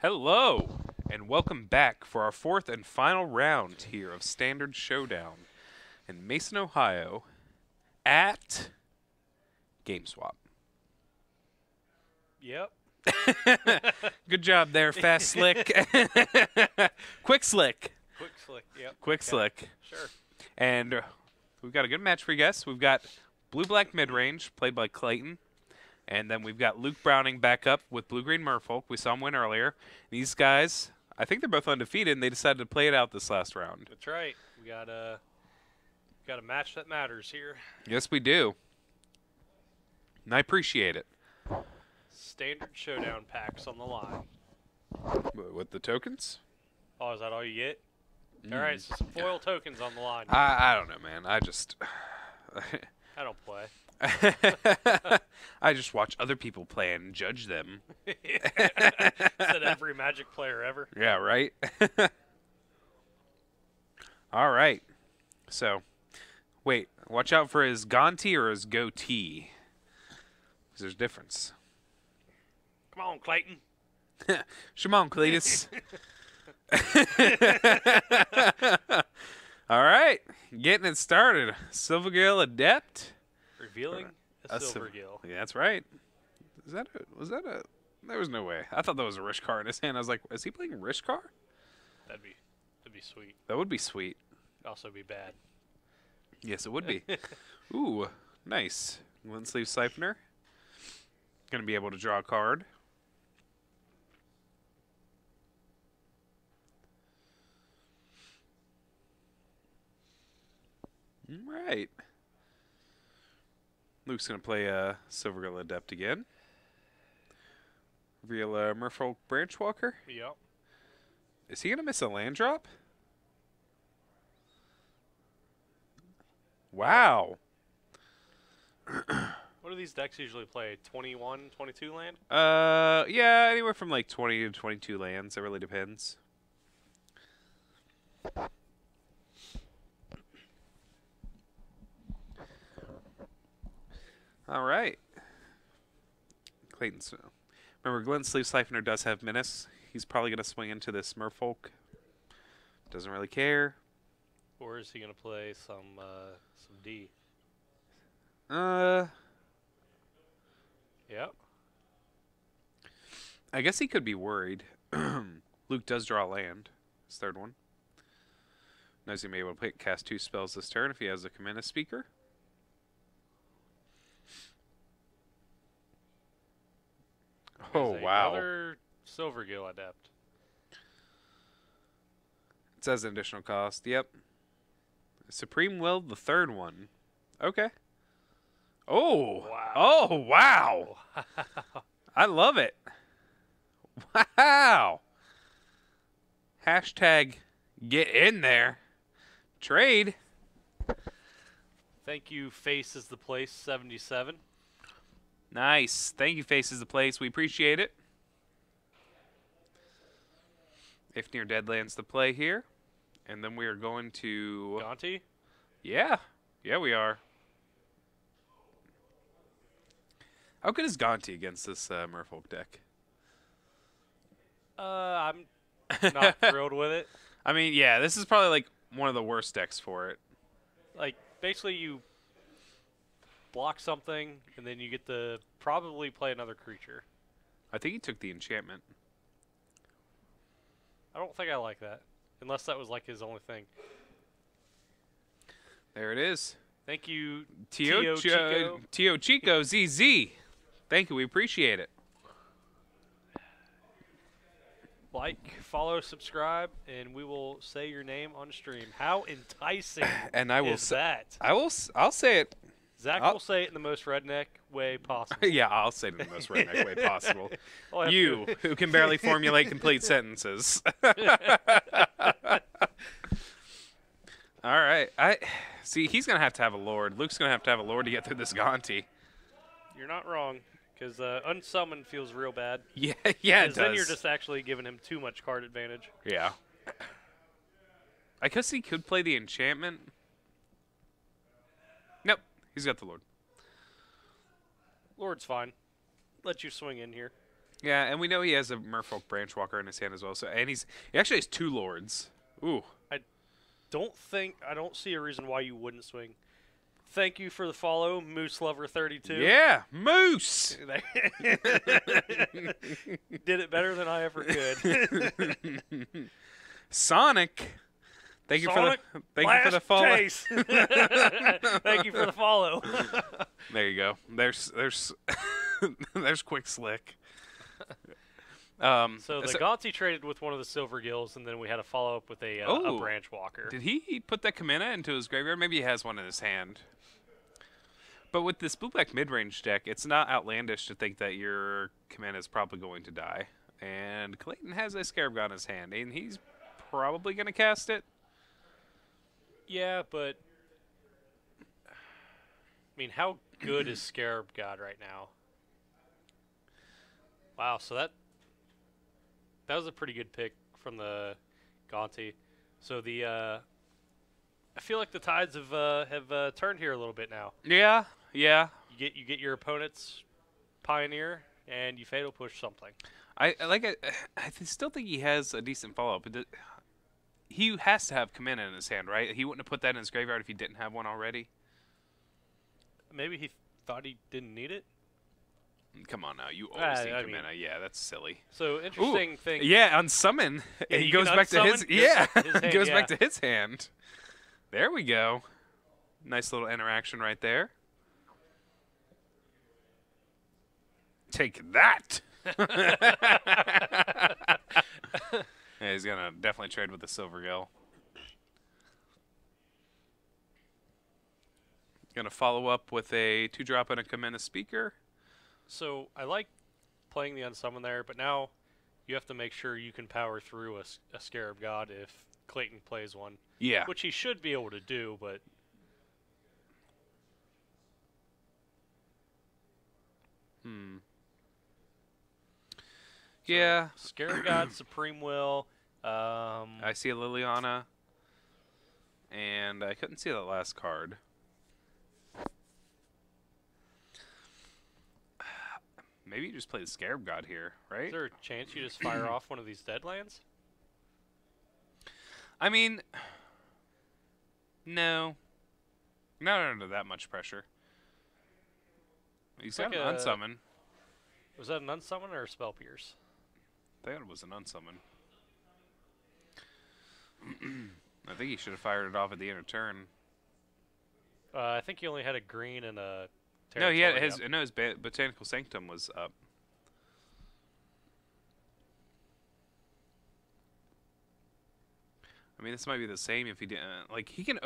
Hello, and welcome back for our fourth and final round here of Standard Showdown in Mason, Ohio at GameSwap. Yep. Good job there, Fast Slick. Quick Slick. Quick Slick, yep. Quick Slick. Sure. And we've got a good match for you guys. We've got Blue-Black Midrange, played by Clayton. And then we've got Luke Browning back up with Blue-Green Merfolk. We saw him win earlier. These guys, I think they're both undefeated, and they decided to play it out this last round. That's right. We got a match that matters here. Yes, we do. And I appreciate it. Standard Showdown packs on the line. With the tokens? Oh, is that all you get? All right, so some foil tokens on the line. I don't know, man. I just... I don't play. I just watch other people play and judge them. Said every Magic player ever. Yeah, right? All right. So, wait. Watch out for his Gonti or his goatee. Because there's a difference. Come on, Clayton. Shimon Cletus. All right. Getting it started. Silvergill Adept. Revealing a Silvergill. Yeah, that's right. Was that a... There was no way. I thought that was a Rishkar in his hand. I was like, is he playing Rishkar? That'd be sweet. That would be sweet. Also be bad. Yes, it would be. Ooh, nice. One sleeve siphoner. Gonna be able to draw a card. All right. Luke's going to play Silvergill Adept again. Reveal Merfolk Branchwalker. Yep. Is he going to miss a land drop? Wow. What do these decks usually play? 21, 22 land? Yeah, anywhere from like 20 to 22 lands. It really depends. All right. Clayton's. Remember, Glenn's Sleeve Siphoner does have Menace. He's probably going to swing into this Merfolk. Doesn't really care. Or is he going to play some D? Yep. I guess he could be worried. Luke does draw land. His third one. Knows he may be able to cast 2 spells this turn if he has a Commander Speaker. Oh, wow. Another Silvergill Adept. It says an additional cost. Yep. Supreme Will, the third one. Okay. Oh. Wow. Oh, wow. I love it. Wow. Hashtag get in there. Trade. Thank you, Face is the Place 77. Nice. Thank you, Faces the Place. We appreciate it. If Near Deadlands the play here. And then we are going to... Gonti? Yeah. Yeah, we are. How good is Gonti against this Merfolk deck? I'm not thrilled with it. I mean, yeah, this is probably like one of the worst decks for it. Like, basically you block something, and then you get to probably play another creature. I think he took the enchantment. I don't think I like that, unless that was like his only thing. There it is. Thank you, Tio Chico. Tio Chico ZZ. Thank you. We appreciate it. Like, follow, subscribe, and we will say your name on stream. How enticing And I will is that? I'll say it. Zach will say it in the most redneck way possible. Yeah, I'll say it in the most redneck way possible. All I have You, to- who can barely formulate complete sentences. All right. See, he's going to have a Lord. Luke's going to have a Lord to get through this Gonti. You're not wrong, because unsummoned feels real bad. Yeah, yeah, it does. Then you're just actually giving him too much card advantage. Yeah. I guess he could play the enchantment. Nope. He's got the Lord. Lord's fine. Let you swing in here. Yeah, and we know he has a Merfolk Branchwalker in his hand as well. So, and he actually has 2 lords. Ooh. I don't see a reason why you wouldn't swing. Thank you for the follow, Moose Lover 32. Yeah, Moose. Did it better than I ever could. Sonic. Thank Sonic, you for the follow. Chase. Thank you for the follow. There you go. There's there's Quick Slick. So the Gaunty traded with one of the Silver Gills, and then we had a follow up with a Branch Walker. Did he put that Kamina into his graveyard? Maybe he has one in his hand. But with this blue-black midrange deck, it's not outlandish to think that your Kamina is probably going to die. And Clayton has a Scarab God in his hand, and he's probably going to cast it. Yeah, but I mean, how good is Scarab God right now? Wow, so that was a pretty good pick from the Gaunty. So the I feel like the tides have turned here a little bit now. Yeah, yeah. You get your opponent's Pioneer and you fatal push something. I still think he has a decent follow-up. He has to have Kamina in his hand, right? He wouldn't have put that in his graveyard if he didn't have one already. Maybe he thought he didn't need it. Come on now, you always need Kamina. mean, Yeah, that's silly. So interesting thing. Yeah, on summon, Yeah, he you goes can back to his. unsummon Yeah, his hand, goes yeah. back to his hand. There we go. Nice little interaction right there. Take that. Yeah, he's gonna definitely trade with the Silver Gill. Gonna follow up with a 2-drop and a Kamina Speaker. So I like playing the unsummon there, but now you have to make sure you can power through a Scarab God if Clayton plays one. Yeah. Which he should be able to do, but Yeah. Scarab God, Supreme Will. I see a Liliana. And I couldn't see that last card. Maybe you just play the Scarab God here, right? Is there a chance you just fire off one of these Deadlands? I mean, no. Not under that much pressure. He's got like an unsummon. Was that an unsummon or a Spell Pierce? I thought it was an unsummon. I think he should have fired it off at the end of turn. I think he only had a green and a No, he had territory his Botanical Sanctum was up. I mean, this might be the same if he didn't. Like, he can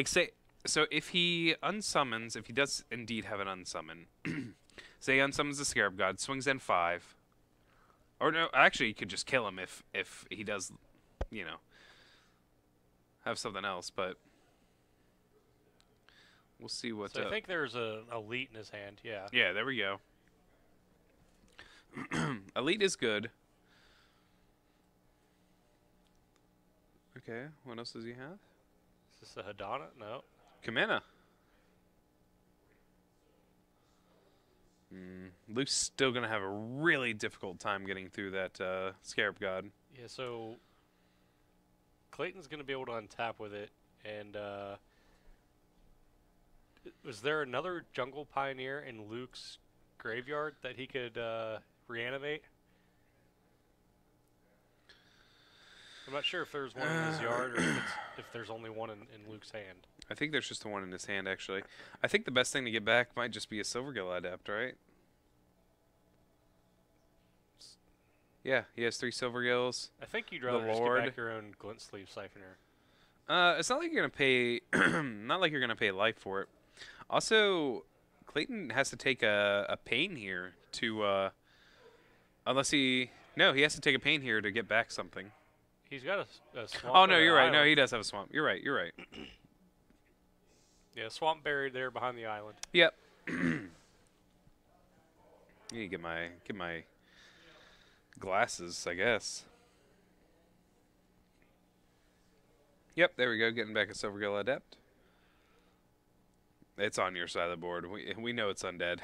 say, so if he unsummons, if he does indeed have an unsummon, say he unsummons the Scarab God, swings in 5. Or no, actually, you could just kill him if he does, you know, have something else, but we'll see what. So I think there's a Elite in his hand, yeah. Yeah, there we go. Elite is good. Okay, what else does he have? Is this a Hadana? No. Kamina. Luke's still going to have a really difficult time getting through that Scarab God. Yeah, so Clayton's going to be able to untap with it, and was there another Jungle Pioneer in Luke's graveyard that he could reanimate? I'm not sure if there's one in his yard or if there's only one in Luke's hand. I think there's just the one in his hand, actually. I think the best thing to get back might just be a Silvergill Adept, right? Yeah, he has 3 Silvergills. I think you'd rather just get back your own Glint Sleeve Siphoner. It's not like you're gonna pay, not like you're gonna pay life for it. Also, Clayton has to take a pain here to, unless he has to take a pain here to get back something. He's got a swamp. Oh no, you're right. Island. No, he does have a swamp. You're right. You're right. Yeah, swamp buried there behind the island. Yep. You get my glasses, I guess. Yep, there we go. Getting back a Silvergill Adept. It's on your side of the board. We know it's undead.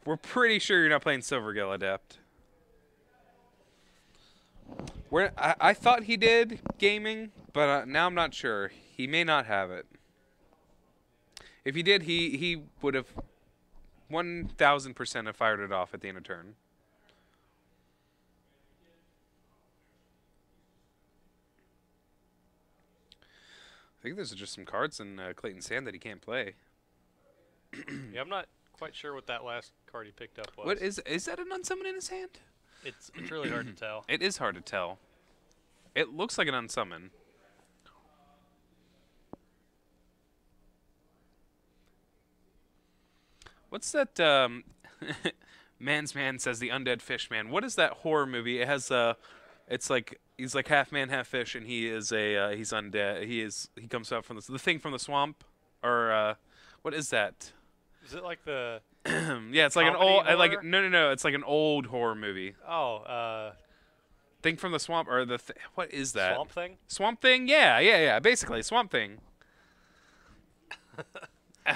We're pretty sure you're not playing Silvergill Adept. I thought he did gaming, but now I'm not sure. He may not have it. If he did, he would have 1,000% have fired it off at the end of turn. I think there's just some cards in Clayton's hand that he can't play. Yeah, I'm not quite sure what that last card he picked up was. What is that an unsummon in his hand? It's really hard to tell. It is hard to tell. It looks like an unsummon. What's that? Man's Man says the undead fish man. What is that horror movie? It has it's like he's like half man, half fish, and he is a he's undead. He comes out from the thing from the swamp, or what is that? Is it like the? Yeah, it's like an old like no. It's like an old horror movie. Oh, Thing from the swamp or what is that? Swamp Thing. Swamp Thing. Yeah. Basically, Swamp Thing.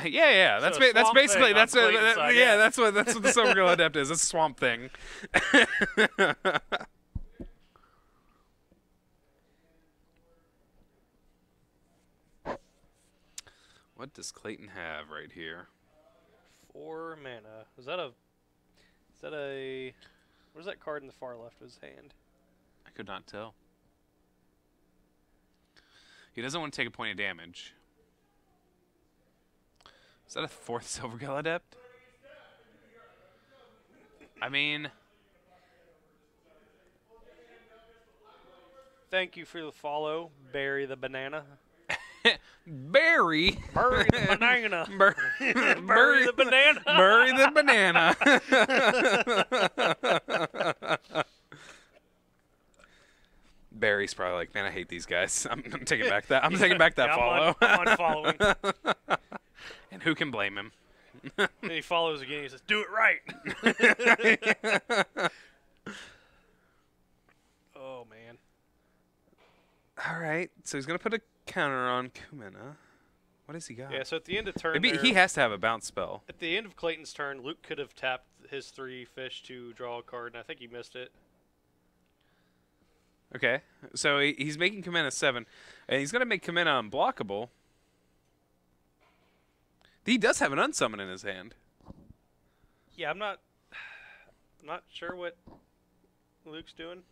Yeah. That's So that's basically Thing that's on what Clayton's side, yeah. yeah. That's what the Silvergill Adept is. It's a Swamp Thing. What does Clayton have right here? 4 mana. Is that a? Where's that card in the far left of his hand? I could not tell. He doesn't want to take a point of damage. Is that a 4th Silvergill Adept? I mean... Thank you for the follow, Barry the Banana. Barry! Bury the banana. Bury the banana. Bury the banana. Barry's probably like, man, I hate these guys. I'm taking back that. I'm taking back that follow. I'm unfollowing. And who can blame him? Then he follows again. He says, "Do it right." Oh man. All right, so he's gonna put a counter on Kumina. What has he got? Yeah. So at the end of turn, Maybe he has to have a bounce spell. at the end of Clayton's turn, Luke could have tapped his 3 fish to draw a card, and I think he missed it. Okay, so he's making Kumina 7, and he's gonna make Kumina unblockable. He does have an unsummon in his hand. Yeah, I'm not sure what Luke's doing.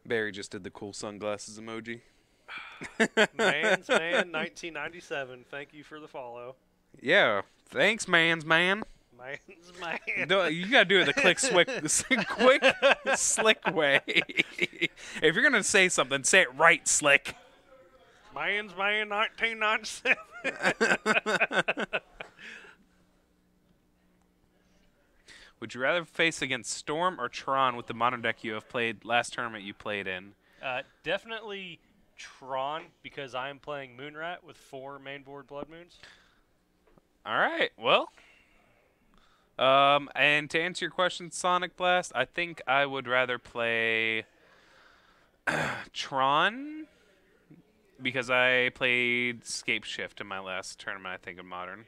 Barry just did the cool sunglasses emoji. Man's Man 1997. Thank you for the follow. Yeah, thanks, man's man. Man's Man. You gotta do it the quick, slick way. If you're gonna say something, say it right, slick. Man's Man 1997. Would you rather face against Storm or Tron with the modern deck you have played last tournament you played in? Definitely Tron, because I am playing Moonrat with 4 mainboard Blood Moons. All right, well. And to answer your question, Sonic Blast, I think I would rather play Tron because I played Scape Shift in my last tournament, I think, in Modern.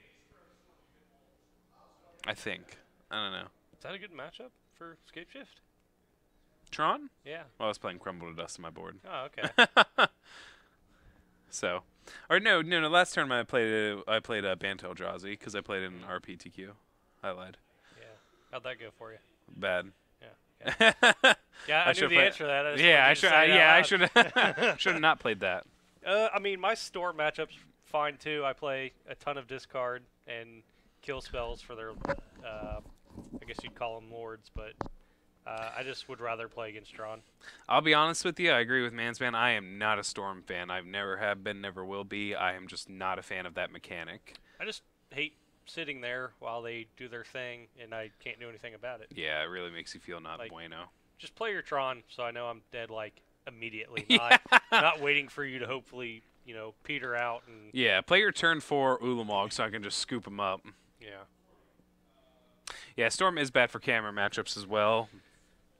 I think. I don't know. Is that a good matchup for Scape Shift? Tron? Yeah. Well, I was playing Crumble to Dust on my board. Oh, okay. So, or no. Last tournament I played Bantel Eldrazi because I played in RPTQ. I lied. Yeah. How'd that go for you? Bad. Yeah. Yeah, I knew the answer to that. I should have not played that. I mean, my Storm matchup's fine too. I play a ton of discard and kill spells for their, I guess you'd call them lords, but I just would rather play against Tron. I'll be honest with you. I agree with Man's Man. I am not a Storm fan. I've never have been, never will be. I am just not a fan of that mechanic. I just hate sitting there while they do their thing, and I can't do anything about it. Yeah, it really makes you feel not Like, bueno. Just play your Tron, so I know I'm dead like immediately, Yeah. not waiting for you to hopefully peter out and Yeah, play your turn 4 Ulamog so I can just scoop him up. yeah. Yeah, Storm is bad for camera matchups as well.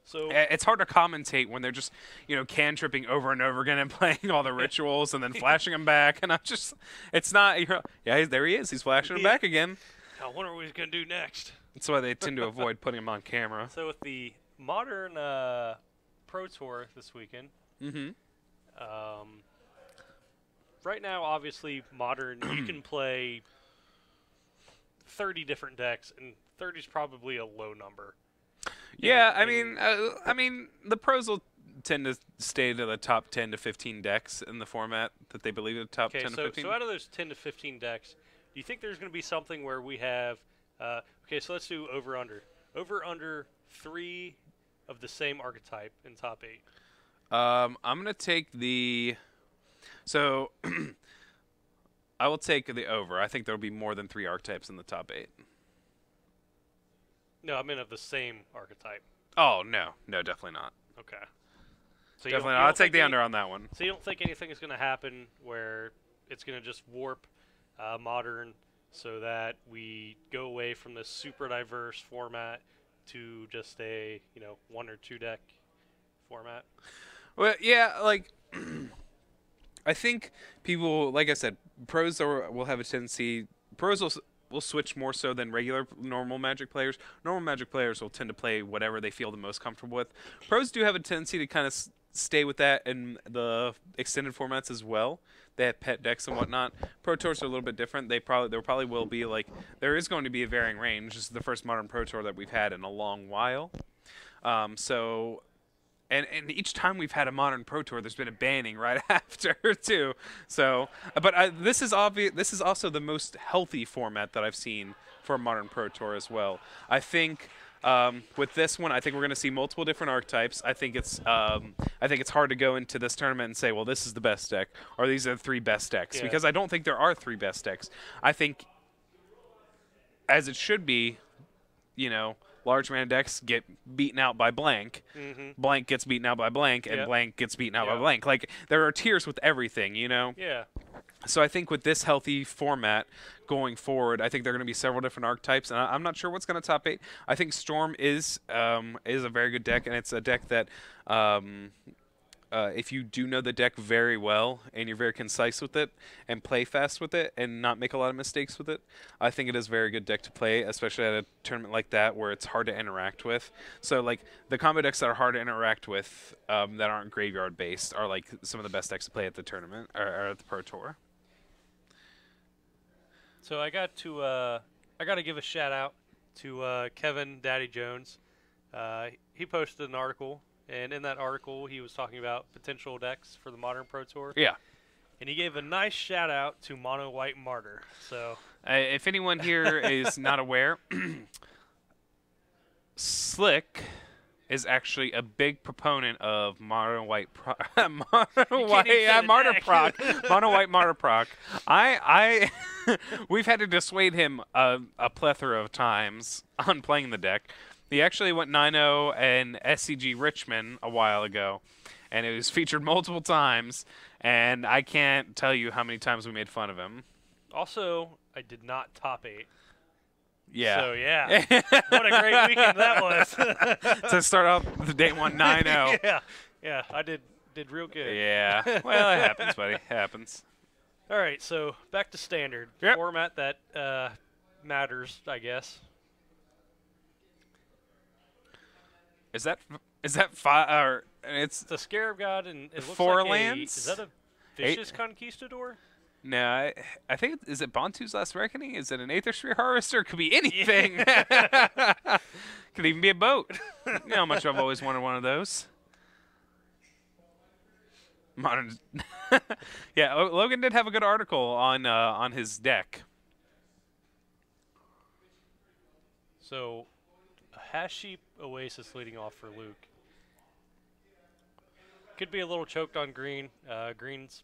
So It's hard to commentate when they're just, cantripping over and over again and playing all the rituals and then flashing them back. And I'm just, it's not, yeah, there he is. He's flashing them back again. I wonder what he's gonna do next. That's why they tend to avoid putting him on camera. So with the modern Pro Tour this weekend, Mm-hmm. right now, obviously, modern you can play 30 different decks, and 30 is probably a low number. Yeah, I mean, the pros will tend to stay to the top 10 to 15 decks in the format that they believe are the top 10 to 15. So out of those 10 to 15 decks, do you think there's going to be something where we have? Okay, so let's do over under. Over under 3 of the same archetype in top 8. I'm gonna take the. So, I will take the over. I think there will be more than 3 archetypes in the top 8. No, I mean of the same archetype. Oh no, definitely not. Okay. So Definitely not. I'll take the under on that one. So you don't think anything is going to happen where it's going to just warp modern so that we go away from this super diverse format to just a 1 or 2 deck format? Well, yeah, like I think people, like I said, pros will have a tendency. Pros will switch more so than normal Magic players. Normal Magic players will tend to play whatever they feel the most comfortable with. Pros do have a tendency to kind of stay with that in the extended formats as well. They have pet decks and whatnot. Pro Tours are a little bit different. There probably will be there is going to be a varying range. This is the first modern Pro Tour that we've had in a long while. And each time we've had a modern Pro Tour, there's been a banning right after too. So, but this is obvious. This is also the most healthy format that I've seen for a modern Pro Tour as well. I think with this one, I think we're going to see multiple different archetypes. I think it's hard to go into this tournament and say, well, this is the best deck, or these are the 3 best decks, because I don't think there are 3 best decks. I think, as it should be, large mana decks get beaten out by blank. Mm-hmm. Blank gets beaten out by blank, and blank gets beaten out by blank. Like, there are tiers with everything, Yeah. So I think with this healthy format going forward, I think there are going to be several different archetypes, and I'm not sure what's going to top 8. I think Storm is a very good deck, and it's a deck that if you do know the deck very well and you're very concise with it and play fast with it and not make a lot of mistakes with it, I think it is a very good deck to play, especially at a tournament like that where it's hard to interact with. So, like, the combo decks that are hard to interact with that aren't graveyard based are like some of the best decks to play at the tournament or at the Pro Tour. So I got to give a shout out to Kevin Daddy Jones. He posted an article. And in that article, he was talking about potential decks for the Modern Pro Tour. Yeah. And he gave a nice shout out to Mono White Martyr. So, if anyone here is not aware, Slick is actually a big proponent of Mono White Martyr Proc. Mono White Martyr Proc. We've had to dissuade him a plethora of times on playing the deck. He actually went 9-0 in SCG Richmond a while ago, and it was featured multiple times, and I can't tell you how many times we made fun of him. Also, I did not top 8. Yeah. So, yeah. What a great weekend that was. To start off the day 9-0. Yeah, I did real good. Yeah. Well, it happens, buddy. It happens. All right, so back to standard. Yep. Format that matters, I guess. Is that 5 or it's the Scarab God and it looks 4 like lands? Is that a Vicious Conquistador? No, I think is it Bantu's Last Reckoning? Is it an Aether Sphere Harvester? It could be anything. Could even be a boat. You know how much I've always wanted one of those. Modern. Yeah, Logan did have a good article on his deck. So, a Hash Sheep Oasis leading off for Luke. Could be a little choked on green. Green's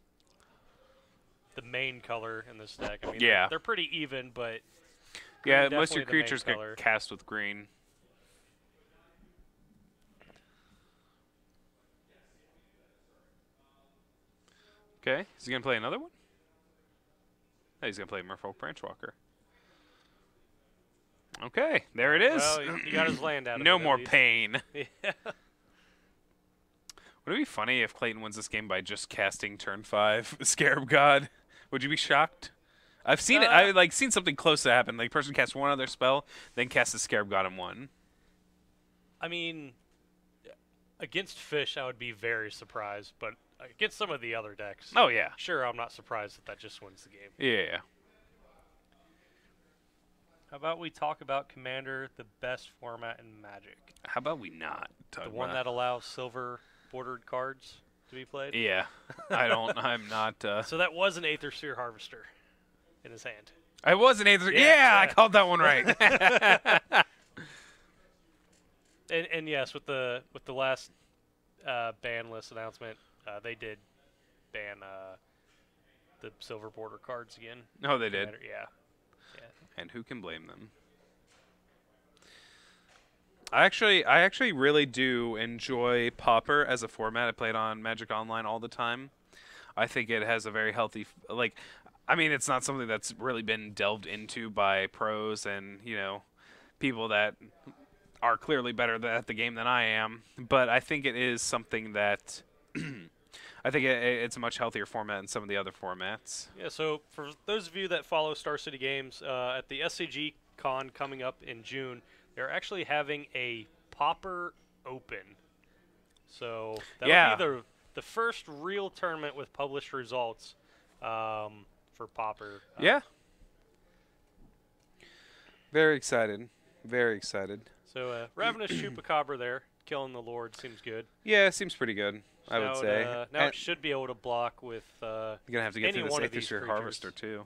the main color in this deck. I mean, yeah, they're pretty even, but yeah, most of your creatures get cast with green. Okay, is he gonna play another one? Oh, he's gonna play Merfolk Branchwalker. Okay, there it is. Well, he got his land out of no it, more pain. Yeah. Would it be funny if Clayton wins this game by just casting turn 5 Scarab God? Would you be shocked? I've seen it. I like seen something close to happen. Like person casts one other spell, then casts a Scarab God in one. I mean, against fish, I would be very surprised, but against some of the other decks, Oh yeah. sure, I'm not surprised that just wins the game. Yeah. How about we talk about Commander, the best format in Magic? How about we not talk The about one that allows silver bordered cards to be played? Yeah. I'm not. So that was an Aether Sphere Harvester in his hand. I was an Aether. Yeah, I called that one right. and yes, with the last ban list announcement, they did ban the silver border cards again. Oh, they did. Yeah. And who can blame them? I actually really do enjoy Pauper as a format. I play it on Magic Online all the time. I think it has a very healthy, like, I mean, it's not something that's really been delved into by pros and, you know, people that are clearly better at the game than I am. But I think it is something that I think it's a much healthier format than some of the other formats. Yeah, so for those of you that follow Star City Games, at the SCG Con coming up in June, they're actually having a Pauper Open. So that'll be the first real tournament with published results for Pauper. Yeah. Very excited. Very excited. So Ravenous Chupacabra there, killing the Lord, seems good. Yeah, it seems pretty good. So I would say. Now it should be able to block with you're gonna have to get any through one this of these Aether creatures. Harvester too.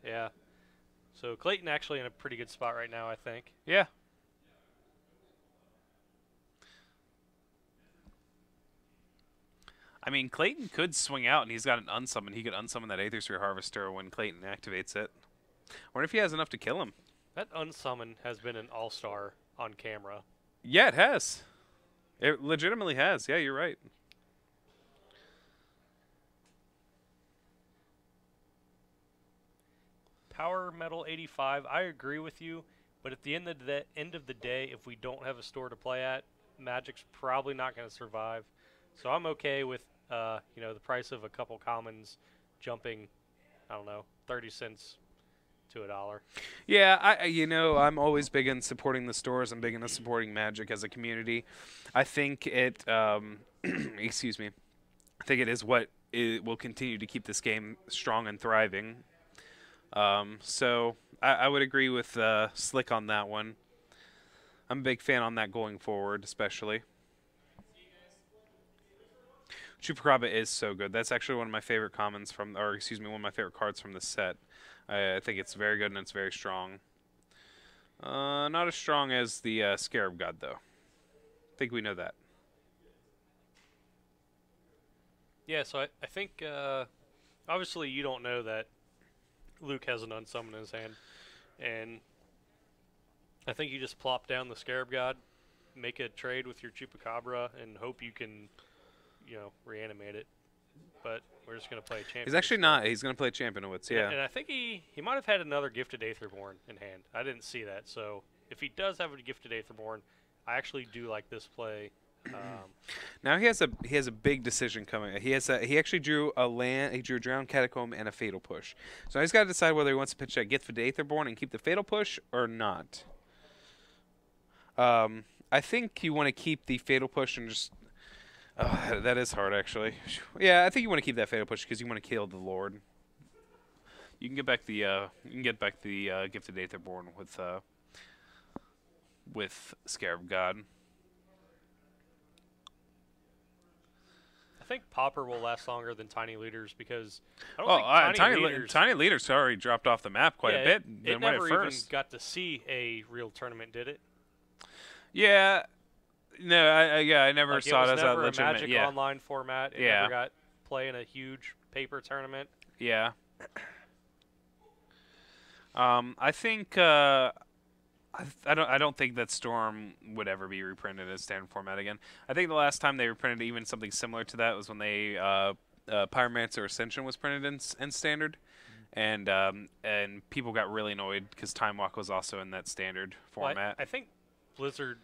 Yeah. So Clayton actually in a pretty good spot right now, I think. Yeah. I mean, Clayton could swing out, and he's got an unsummon. He could unsummon that Aether Sphere Harvester when Clayton activates it. Wonder if he has enough to kill him. That unsummon has been an all-star on camera. Yeah, it has. It legitimately has. Yeah, you're right. Power Metal 85, I agree with you, but at the end of the day, if we don't have a store to play at, Magic's probably not going to survive. So I'm okay with you know, the price of a couple commons jumping, I don't know, 30 cents to $1. Yeah, you know, I'm always big in supporting the stores. I'm big into supporting Magic as a community. I think it excuse me. I think it is what it will continue to keep this game strong and thriving. So I would agree with Slick on that one. I'm a big fan on that going forward, especially. Chupacabra is so good. That's actually one of my favorite commons from, or excuse me, one of my favorite cards from the set. I think it's very good and it's very strong. Not as strong as the Scarab God, though. I think we know that. Yeah, so I think, obviously you don't know that Luke has an unsummon in his hand, and I think you just plop down the Scarab God, make a trade with your Chupacabra, and hope you can, you know, reanimate it. But we're just going to play Champion. He's actually not. He's going to play Champion of Wits, yeah. And I think he might have had another Gifted Aetherborn in hand. I didn't see that. So if he does have a Gifted Aetherborn, I actually do like this play. Now he has a big decision coming. He actually drew a land. He drew a Drowned Catacomb and a Fatal Push. So he's got to decide whether he wants to pitch that Gifted Aetherborn and keep the Fatal Push or not. I think you want to keep the Fatal Push and just. Oh, that is hard, actually. Yeah, I think you want to keep that Fatal Push because you want to kill the Lord. You can get back the Gifted Aetherborn with Scarab God. I think Pauper will last longer than Tiny Leaders because I don't think Tiny Leaders already dropped off the map quite a bit. It never even got to see a real tournament, did it? Yeah. No, I never saw it as a legitimate. Magic Online format. It never got play in a huge paper tournament. Yeah. I think I don't think that Storm would ever be reprinted as standard format again. I think the last time they reprinted even something similar to that was when they Pyromancer Ascension was printed in standard, and people got really annoyed because Time Walk was also in that standard format. Well, I think Blizzard.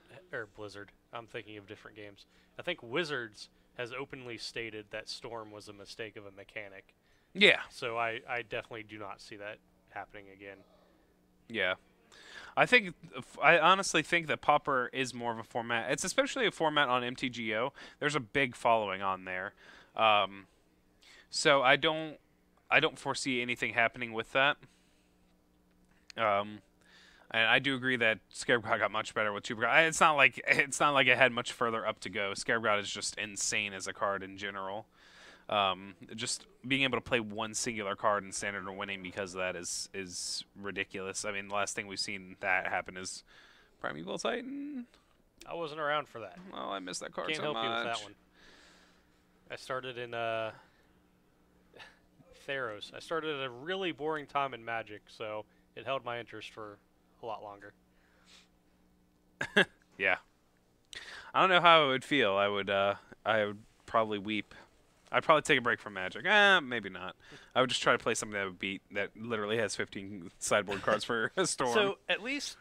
I'm thinking of different games. I think Wizards has openly stated that Storm was a mistake of a mechanic. Yeah. So I definitely do not see that happening again. Yeah. I honestly think that Pauper is more of a format. It's especially a format on MTGO. There's a big following on there. So I don't foresee anything happening with that. And I do agree that Scarab God got much better with Super God. It's not like it had much further up to go. Scarab God is just insane as a card in general. Just being able to play one singular card in standard or winning because of that is ridiculous. I mean, the last thing we've seen that happen is Primeval Titan. I wasn't around for that. Oh, I missed that card Can't so help much. you with that one. I started in Theros. I started at a really boring time in Magic, so it held my interest for a lot longer. Yeah. I don't know how I would feel. I would probably weep. I'd probably take a break from Magic. Maybe not. I would just try to play something that would beat that literally has 15 sideboard cards for a Storm. So at least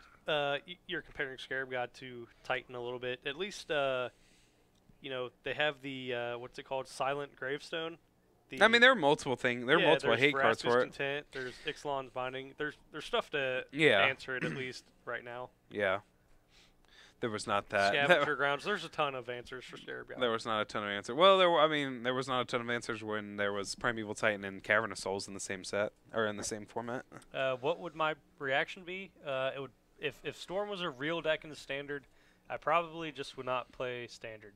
you're comparing Scarab God to Titan a little bit. At least you know, they have the what's it called, Silent Gravestone. I mean, there are multiple things. There are multiple hate cards for it. Content, there's Ixalan's Binding. There's stuff to Yeah. answer it at least right now. Yeah. There was not that. Scavenger Grounds. There's a ton of answers for Scarab God. There was not a ton of answers. Well, there was not a ton of answers when there was Primeval Titan and Cavern of Souls in the same set or in the same format. What would my reaction be? It would if Storm was a real deck in the Standard, I probably just would not play Standard.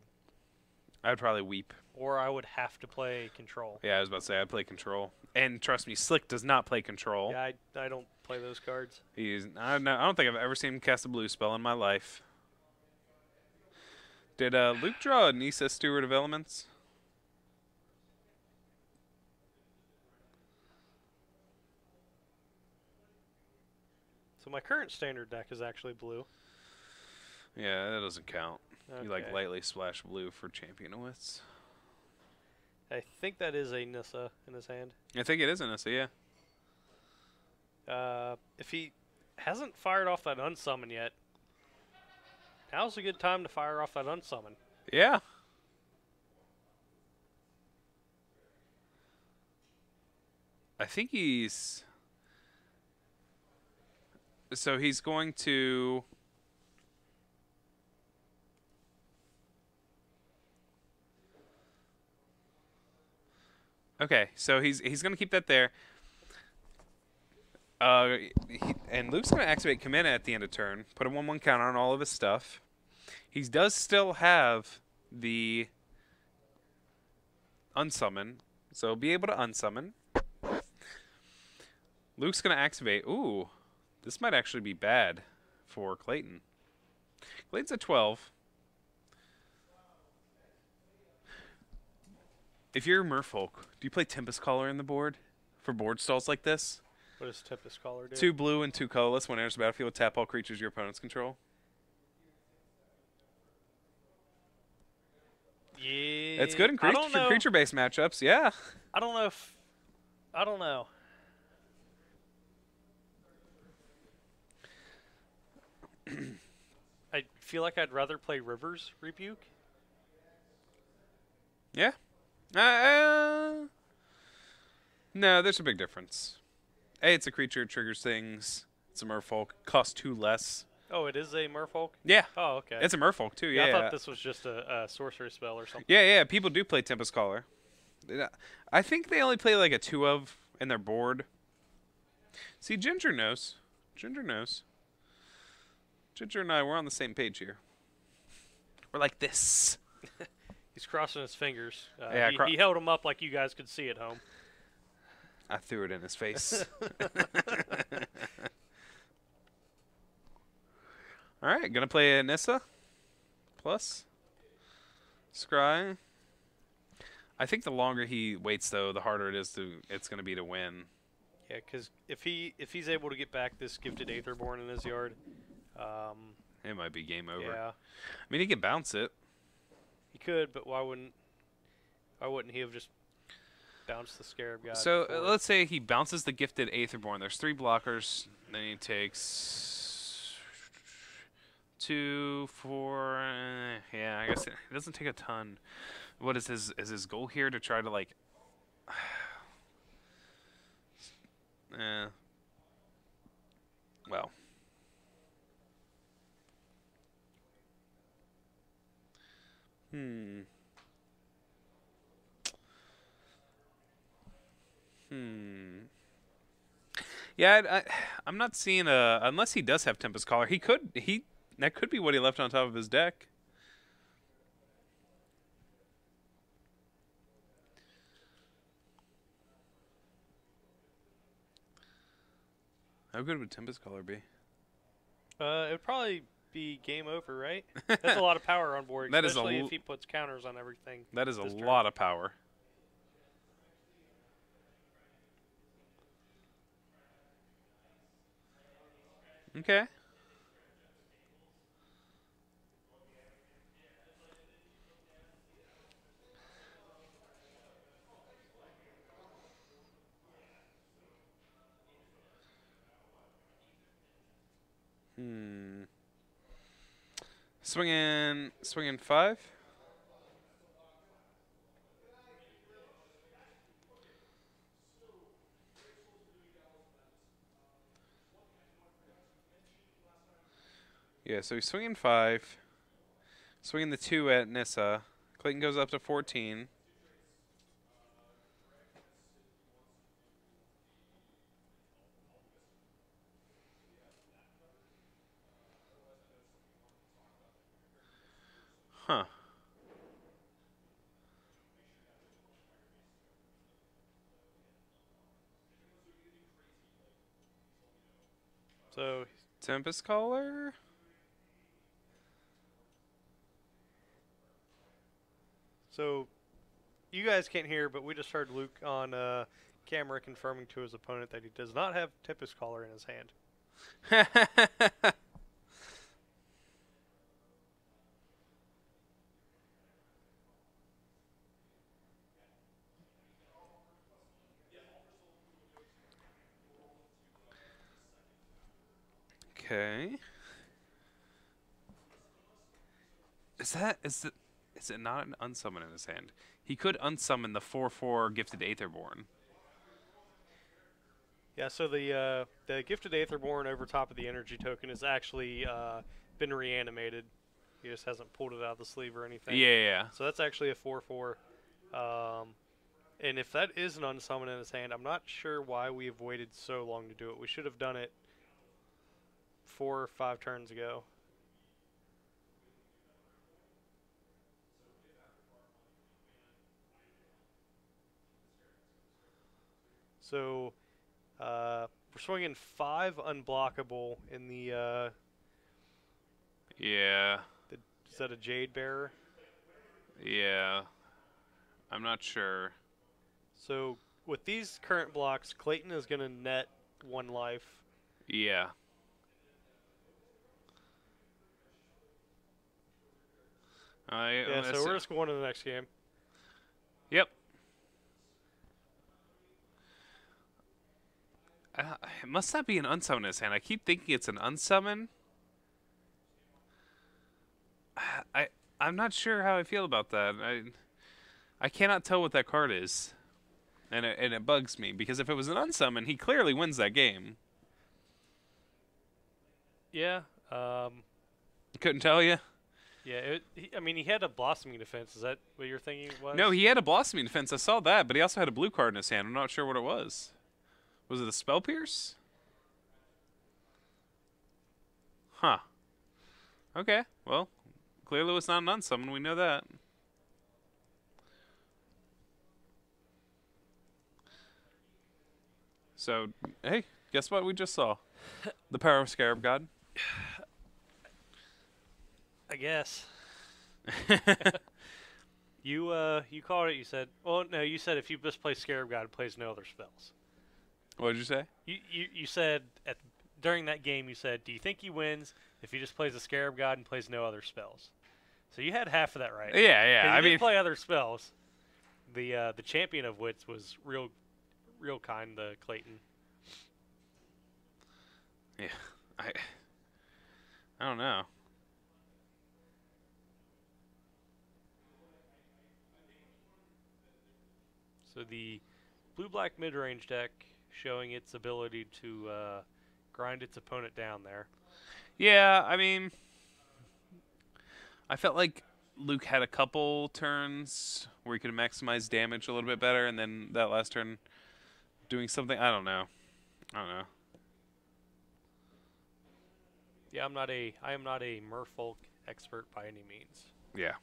I'd probably weep. Or I would have to play Control. Yeah, I was about to say I'd play Control. And trust me, Slick does not play Control. Yeah, I don't play those cards. I don't think I've ever seen him cast a blue spell in my life. Did Luke draw a Nissa Steward of Elements? So my current Standard deck is actually blue. Yeah, that doesn't count. Okay. You like lightly splash blue for Champion of Wits. I think that is a Nissa in his hand. I think it is a Nissa, yeah. If he hasn't fired off that unsummon yet, now's a good time to fire off that unsummon. Yeah. I think he's... So he's going to... Okay, so he's going to keep that there. And Luke's going to activate Commander at the end of turn, put a 1/1 counter on all of his stuff. He does still have the unsummon, so he'll be able to unsummon. Luke's going to activate. Ooh, this might actually be bad for Clayton. Clayton's at 12. If you're Merfolk, do you play Tempest Caller in the board for board stalls like this? What does Tempest Caller do? 2 blue and 2 colorless. When it enters the battlefield, tap all creatures your opponents control. Yeah. It's good in creature-based matchups, yeah. I don't know if... I don't know. I feel like I'd rather play Rivers Rebuke. Yeah. No, there's a big difference. A, it's a creature, triggers things. It's a Merfolk, costs 2 less. Oh, it is a Merfolk? Yeah. Oh, okay. It's a Merfolk, too, yeah. I thought this was just a sorcery spell or something. Yeah, people do play Tempest Caller. I think they only play like a 2 of in their board. See, Ginger knows. Ginger and I, we're on the same page here. We're like this. He's crossing his fingers. Yeah, he held them up like you guys could see at home. I threw it in his face. Alright, gonna play a Nissa. Plus. Scry. I think the longer he waits, though, the harder it's gonna be to win. Yeah, because if he's able to get back this Gifted Aetherborn in his yard, it might be game over. Yeah. I mean, he could bounce it. He could, but why wouldn't he have just bounced the Scarab God? So let's say he bounces the Gifted Aetherborn. There's 3 blockers. Then he takes 2, 4. Yeah, I guess it doesn't take a ton. What is his goal here to try to like? Well. Hmm. Hmm. Yeah, I'm not seeing a unless he does have Tempest Caller. He that could be what he left on top of his deck. How good would Tempest Caller be? It would probably be game over, right? That's a lot of power on board, That is especially if he puts counters on everything. that is a this turn. lot of power. Okay. Hmm. Swinging 5. Yeah, so he's swinging 5. Swinging the 2 at Nissa. Clayton goes up to 14. Huh. So, Tempest Caller? you guys can't hear, but we just heard Luke on camera confirming to his opponent that he does not have Tempest Caller in his hand. Okay. Is it not an unsummon in his hand? He could unsummon the 4/4 Gifted Aetherborn. Yeah, so the Gifted Aetherborn over top of the energy token has actually been reanimated. He just hasn't pulled it out of the sleeve or anything. Yeah. So that's actually a 4/4. And if that is an unsummon in his hand, I'm not sure why we have waited so long to do it. We should have done it 4 or 5 turns ago. So we're swinging 5 unblockable in the. Yeah. Is that a Jade Bearer? Yeah. I'm not sure. So with these current blocks, Clayton is going to net 1 life. Yeah. So we're just going to the next game. Yep. It must not be an unsummon in his hand. I keep thinking it's an unsummon. I'm not sure how I feel about that. I cannot tell what that card is, and it bugs me because if it was an unsummon, he clearly wins that game. Yeah. Couldn't tell you. Yeah. He had a Blossoming Defense. Is that what you're thinking it was? No, he had a Blossoming Defense. I saw that, but he also had a blue card in his hand. I'm not sure what it was. Was it a Spell Pierce? Huh. Okay. Well, clearly it was not an unsummon. We know that. So, hey, guess what we just saw? The power of Scarab God. I guess. You called it. You said, well, no, you said if you just play Scarab God, it plays no other spells. What did you say? You said during that game, you said, do you think he wins if he just plays a Scarab God and plays no other spells? So you had half of that right. Yeah. I mean, play other spells. The champion of wits was real kind to Clayton. Yeah, I don't know. So the blue-black mid-range deck showing its ability to grind its opponent down there. Yeah, I mean, I felt like Luke had a couple turns where he could maximize damage a little bit better, and then that last turn doing something. I don't know. Yeah, I am not a Merfolk expert by any means. Yeah.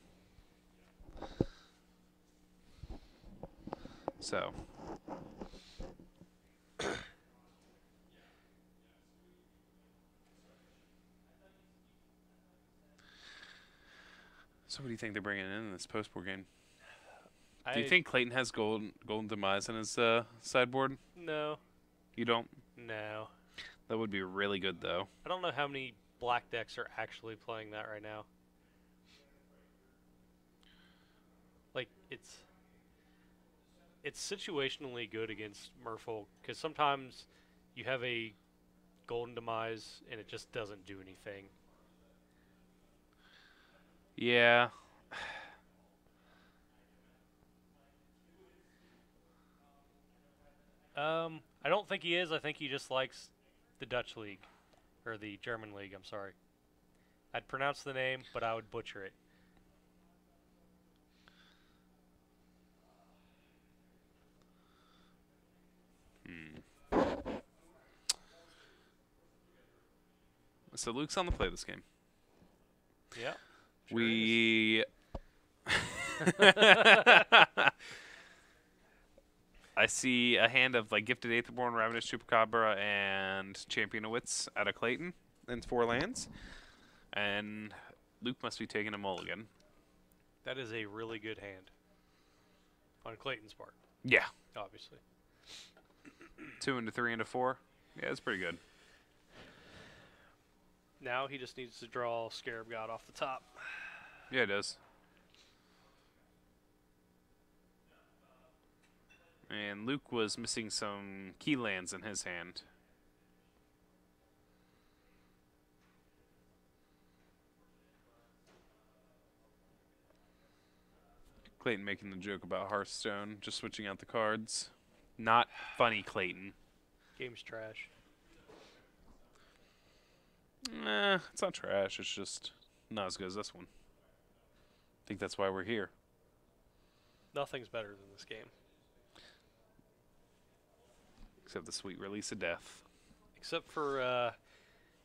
So. So what do you think they're bringing in this post-board game? Do you think Clayton has Golden Demise in his sideboard? No. You don't? No. That would be really good, though. I don't know how many black decks are actually playing that right now. Like, it's situationally good against Merfolk, because sometimes you have a Golden Demise and it just doesn't do anything. Yeah. I don't think he is. I think he just likes the Dutch League. Or the German League, I'm sorry. I'd pronounce the name, but I would butcher it. So Luke's on the play this game. Yeah. Sure We... I see a hand of like Gifted Aetherborn, Ravenous Chupacabra, and Champion of Wits out of Clayton in 4 lands. And Luke must be taking a mulligan. That is a really good hand. On Clayton's part. Yeah. Obviously. 2 into 3 into 4. Yeah, that's pretty good. Now he just needs to draw Scarab God off the top. Yeah, it does. And Luke was missing some key lands in his hand. Clayton making the joke about Hearthstone, just switching out the cards. Not funny, Clayton. Game's trash. It's not trash. It's just not as good as this one. I think that's why we're here. Nothing's better than this game. Except the sweet release of death. Except for,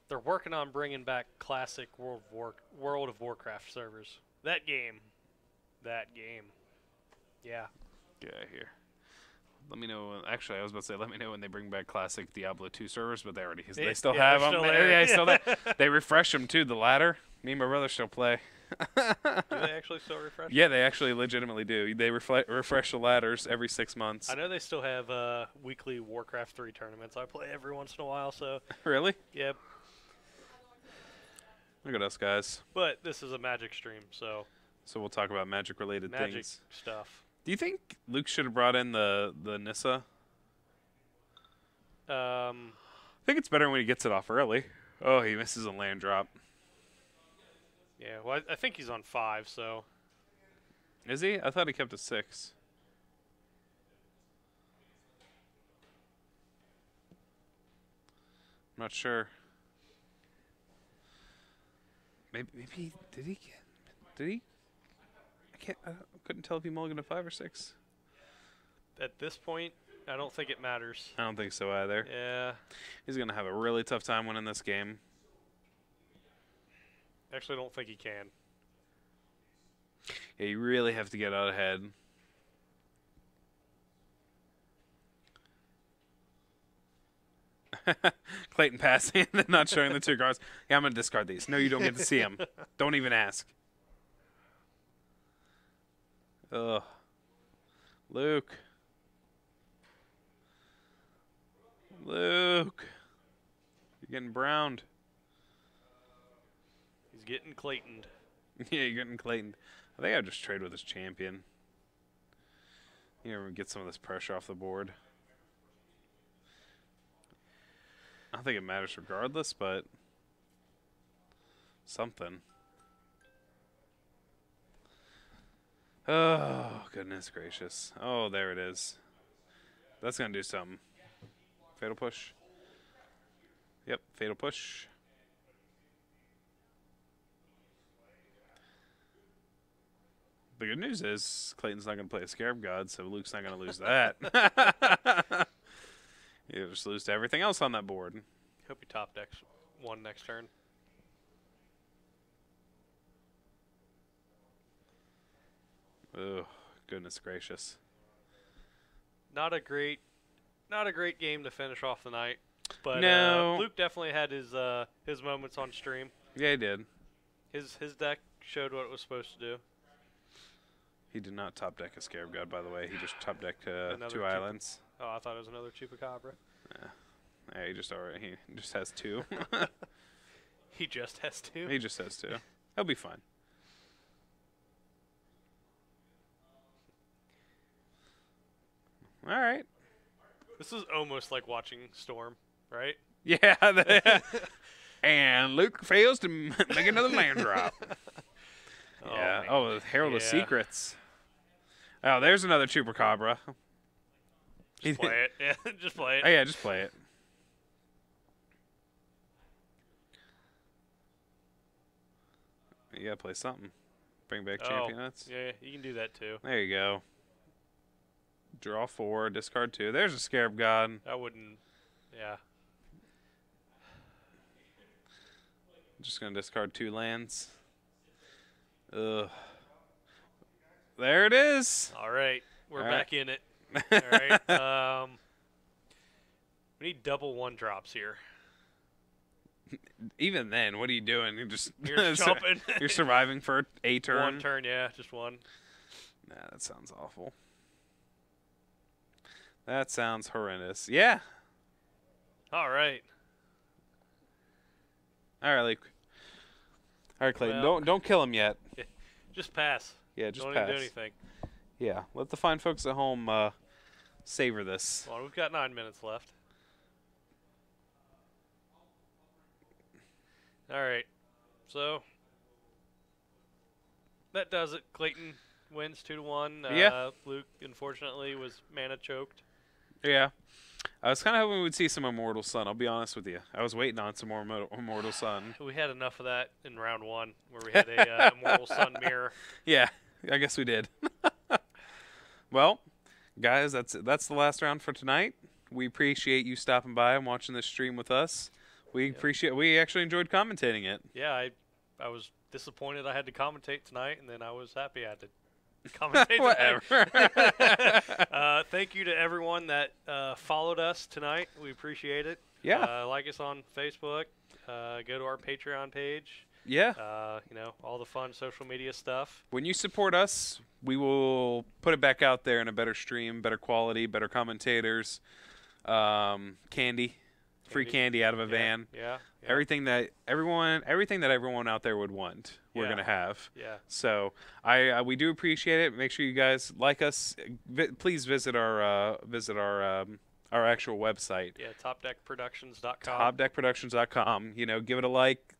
they're working on bringing back classic World of Warcraft servers. That game. Yeah. Get out of here. Let me know. Actually, I was about to say, let me know when they bring back classic Diablo 2 servers, but they still have them. Yeah, still there. They refresh them too. The ladder. Me and my brother still play. Do they actually still refresh? Yeah, they actually legitimately do. They refresh the ladders every 6 months. I know they still have weekly Warcraft 3 tournaments. I play every once in a while, so. Really? Yep. Look at us, guys. But this is a Magic stream, so. So we'll talk about Magic-related things. Stuff. Do you think Luke should have brought in the Nissa? I think it's better when he gets it off early. Oh, he misses a land drop. Yeah, well, I think he's on 5, so. Is he? I thought he kept a 6. I'm not sure. Maybe did he? I couldn't tell if he mulliganed a 5 or 6. At this point, I don't think it matters. I don't think so either. Yeah. He's gonna have a really tough time winning this game. Actually, I don't think he can. Yeah, you really have to get out ahead. Clayton passing and then not showing the 2 cards. Yeah, I'm going to discard these. No, you don't get to see them. Don't even ask. Ugh. Luke. Luke. You're getting browned. He's getting Claytoned. Yeah, you're getting Claytoned. I think I'll just trade with his champion. You know, get some of this pressure off the board. I don't think it matters regardless, but something. Oh, goodness gracious. Oh, there it is. That's going to do something. Fatal push. Yep, fatal push. The good news is Clayton's not going to play a Scarab God, so Luke's not going to lose that. He'll just lose to everything else on that board. Hope he top decks one next turn. Oh, goodness gracious. Not a great game to finish off the night. But No. Luke definitely had his moments on stream. Yeah, he did. His deck showed what it was supposed to do. He did not top deck a Scarab God, by the way. He just top decked Another two islands. Oh, I thought it was another Chupacabra. Yeah, he just has two. He just has two. He just has two. He'll be fine. All right. This is almost like watching Storm, right? Yeah. And Luke fails to make another land drop. Yeah. Man. Oh, Herald of Yeah. Secrets. Oh, there's another Chupacabra. Just play it. Yeah, just play it. Oh, yeah, just play it. You gotta play something. Bring back champion nuts. Yeah, you can do that too. There you go. Draw 4, discard 2. There's a Scarab God. I wouldn't. Yeah. Just gonna discard 2 lands. Ugh. There it is. All right, we're All back in it. All right. We need double 1-drops here. Even then, what are you doing? You're just You're jumping. You're surviving for a turn. One turn, yeah, just one. Nah, that sounds awful. That sounds horrendous. Yeah. All right. All right, Luke. All right, Clayton. Well, don't kill him yet. Just pass. Yeah, just Don't pass. even do anything. Yeah, let the fine folks at home savor this. Well, we've got 9 minutes left. All right. So that does it. Clayton wins 2-1. Yeah. Luke, unfortunately, was mana choked. Yeah. I was kind of hoping we'd see some Immortal Sun. I'll be honest with you. I was waiting on some more Immortal Sun. We had enough of that in round 1, where we had a Immortal Sun mirror. Yeah, I guess we did. Well, guys, that's the last round for tonight. We appreciate you stopping by and watching this stream with us. We actually enjoyed commentating it. Yeah, I was disappointed I had to commentate tonight, and then I was happy I had to commentate Whatever. Thank you to everyone that followed us tonight. We appreciate it. Yeah. Like us on Facebook. Go to our Patreon page. Yeah. All the fun social media stuff. When you support us, we will put it back out there in a better stream, better quality, better commentators, free candy out of a van. Yeah. Everything that everyone out there would want, we're gonna have. Yeah. So we do appreciate it. Make sure you guys like us. Please visit our actual website. Yeah. TopDeckProductions.com. TopDeckProductions.com. Give it a like,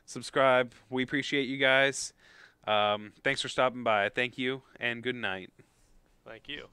subscribe. We appreciate you guys. Thanks for stopping by. Thank you and good night. Thank you.